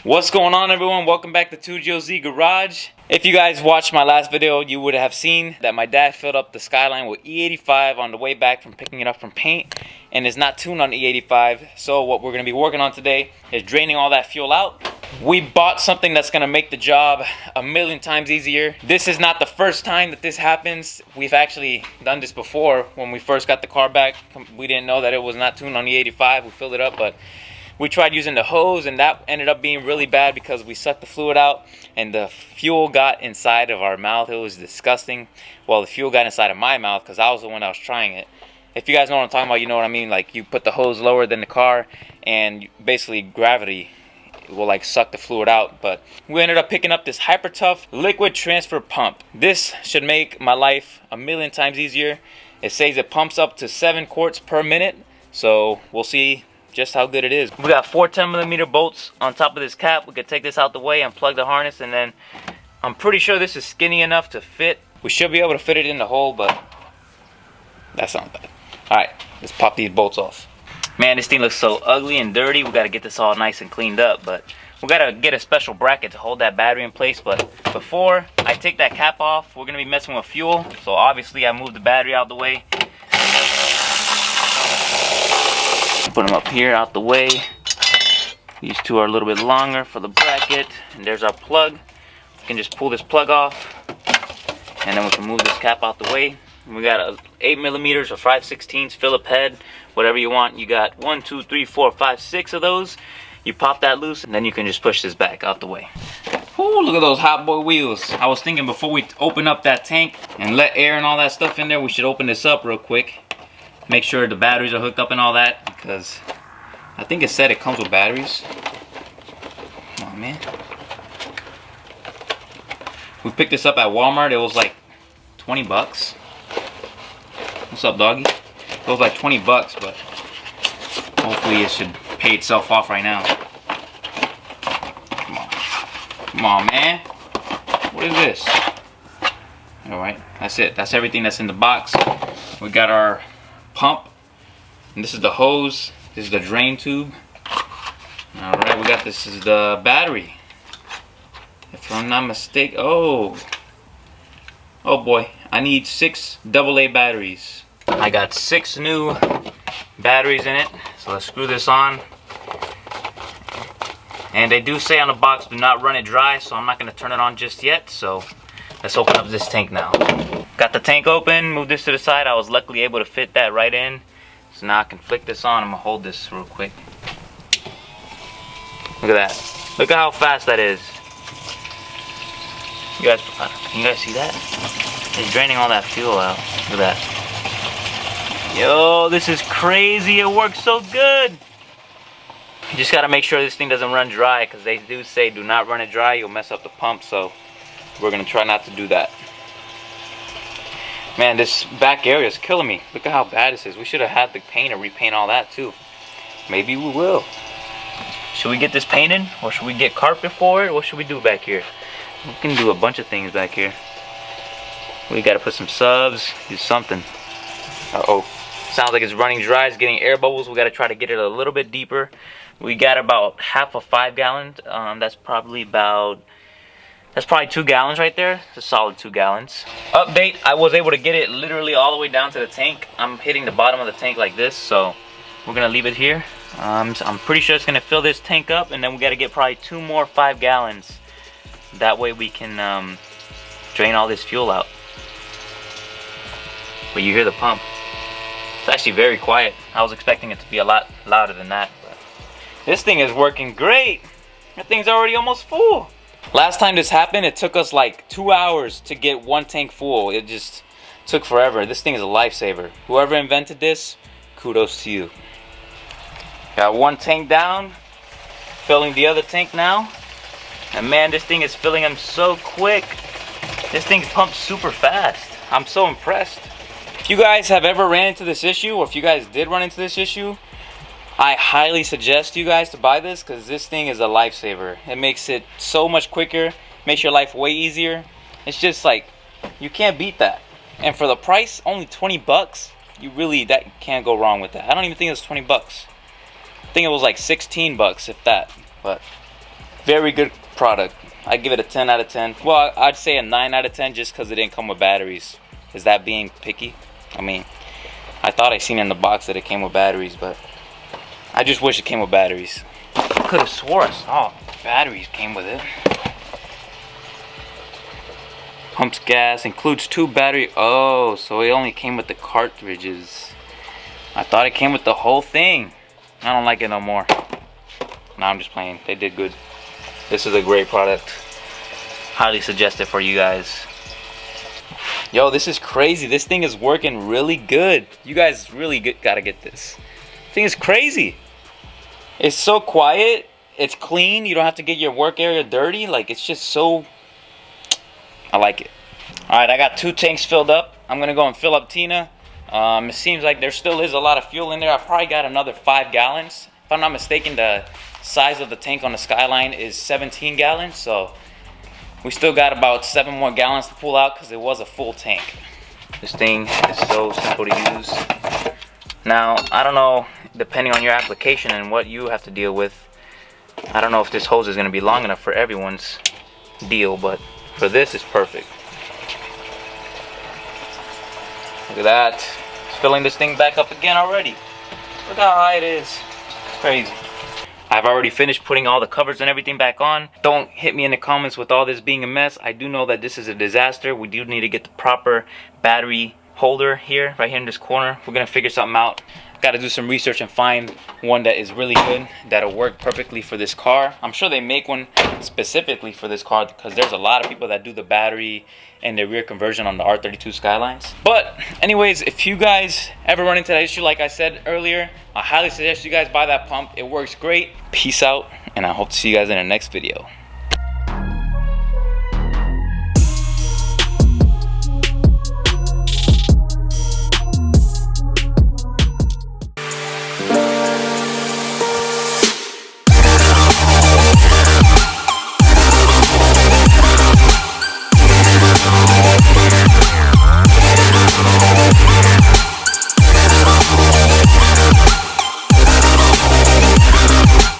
What's going on, everyone? Welcome back to 2GOZ Garage. If you guys watched my last video, you would have seen that my dad filled up the Skyline with E85 on the way back from picking it up from paint, and is not tuned on E85. So what we're going to be working on today is draining all that fuel out. We bought something that's going to make the job a million times easier. This is not the first time that this happens. We've actually done this before. When we first got the car back, we didn't know that it was not tuned on E85. We filled it up, but we tried using the hose, and that ended up being really bad because we sucked the fluid out and the fuel got inside of our mouth. It was disgusting. Well, the fuel got inside of my mouth because I was the one that was trying it. If you guys know what I'm talking about, you know what I mean. Like, you put the hose lower than the car and basically gravity will like suck the fluid out. But we ended up picking up this HyperTough liquid transfer pump. This should make my life a million times easier. It says it pumps up to 7 quarts per minute, so we'll see just how good it is. We got 4 10mm bolts on top of this cap. We could take this out the way and plug the harness, and then I'm pretty sure this is skinny enough to fit. We should be able to fit it in the hole, but that's not bad. Alright, let's pop these bolts off. Man, this thing looks so ugly and dirty. We got to get this all nice and cleaned up, but we got to get a special bracket to hold that battery in place. But before I take that cap off, we're going to be messing with fuel. So obviously I moved the battery out the way. Put them up here out the way. These two are a little bit longer for the bracket. And there's our plug. We can just pull this plug off, and then we can move this cap out the way. We got a 8mm or 5/16 Phillip head, whatever you want. You got 1, 2, 3, 4, 5, 6 of those. You pop that loose, and then you can just push this back out the way. Ooh, look at those hot boy wheels. I was thinking before we open up that tank and let air and all that stuff in there, we should open this up real quick. Make sure the batteries are hooked up and all that, because I think it said it comes with batteries. Come on, man. We picked this up at Walmart. It was like 20 bucks. What's up, doggy? It was like 20 bucks, but hopefully it should pay itself off right now. Come on. Come on, man. What is this? Alright, that's it. That's everything that's in the box. We got our pump, and this is the hose. This is the drain tube. Alright, we got this is the battery, if I'm not mistaken. Oh boy, I need 6 AA batteries. I got 6 new batteries in it, so let's screw this on. And they do say on the box, do not run it dry, so I'm not going to turn it on just yet. So let's open up this tank now. Got the tank open, move this to the side. I was luckily able to fit that right in. So now I can flick this on. I'm going to hold this real quick. Look at that. Look at how fast that is. You guys, can you guys see that? It's draining all that fuel out. Look at that. Yo, this is crazy. It works so good. You just got to make sure this thing doesn't run dry, because they do say do not run it dry. You'll mess up the pump. So we're going to try not to do that. Man, this back area is killing me. Look at how bad this is. We should have had the paint and repaint all that too. Maybe we will. Should we get this painted, or should we get carpet for it? What should we do back here? We can do a bunch of things back here. We got to put some subs, do something. Uh-oh. Sounds like it's running dry. It's getting air bubbles. We got to try to get it a little bit deeper. We got about half a 5 gallon. That's probably 2 gallons right there. It's a solid 2 gallons. Update, I was able to get it literally all the way down to the tank. I'm hitting the bottom of the tank like this, so we're gonna leave it here. I'm pretty sure it's gonna fill this tank up, and then we gotta get probably 2 more 5 gallons. That way we can drain all this fuel out. But you hear the pump. It's actually very quiet. I was expecting it to be a lot louder than that. But this thing is working great. That thing's already almost full. Last time this happened, it took us like 2 hours to get 1 tank full. It just took forever. This thing is a lifesaver. Whoever invented this, kudos to you. Got 1 tank down, filling the other tank now. And man, this thing is filling them so quick. This thing pumps super fast. I'm so impressed. If you guys have ever ran into this issue, or if you guys did run into this issue, I highly suggest you guys to buy this, because this thing is a lifesaver. It makes it so much quicker, makes your life way easier. It's just like, you can't beat that. And for the price, only 20 bucks, you really, that can't go wrong with that. I don't even think it was 20 bucks. I think it was like 16 bucks, if that. But Very good product. I give it a 10 out of 10. Well, I'd say a 9 out of 10 just because it didn't come with batteries. Is that being picky? I mean, I thought I seen in the box that it came with batteries, but I just wish it came with batteries. I could have swore I saw batteries came with it. Pumps gas, includes 2 battery. Oh, so it only came with the cartridges. I thought it came with the whole thing. I don't like it no more. No, I'm just playing. They did good. This is a great product. Highly suggest it for you guys. Yo, this is crazy. This thing is working really good. You guys really gotta get this. This thing is crazy. It's so quiet. It's clean. You don't have to get your work area dirty. Like, it's just so... I like it. Alright, I got 2 tanks filled up. I'm gonna go and fill up Tina. It seems like there still is a lot of fuel in there. I probably got another 5 gallons. If I'm not mistaken, the size of the tank on the Skyline is 17 gallons. So we still got about 7 more gallons to pull out because it was a full tank. This thing is so simple to use. Now, I don't know, depending on your application and what you have to deal with, I don't know if this hose is going to be long enough for everyone's deal, but for this, it's perfect. Look at that. It's filling this thing back up again already. Look how high it is. It's crazy. I've already finished putting all the covers and everything back on. Don't hit me in the comments with all this being a mess. I do know that this is a disaster. We do need to get the proper battery holder here, right here in this corner. We're gonna figure something out. Got to do some research and find one that is really good, that'll work perfectly for this car. I'm sure they make one specifically for this car because there's a lot of people that do the battery and the rear conversion on the R32 Skylines. But anyways, if you guys ever run into that issue, like I said earlier, I highly suggest you guys buy that pump. It works great. Peace out, and I hope to see you guys in the next video.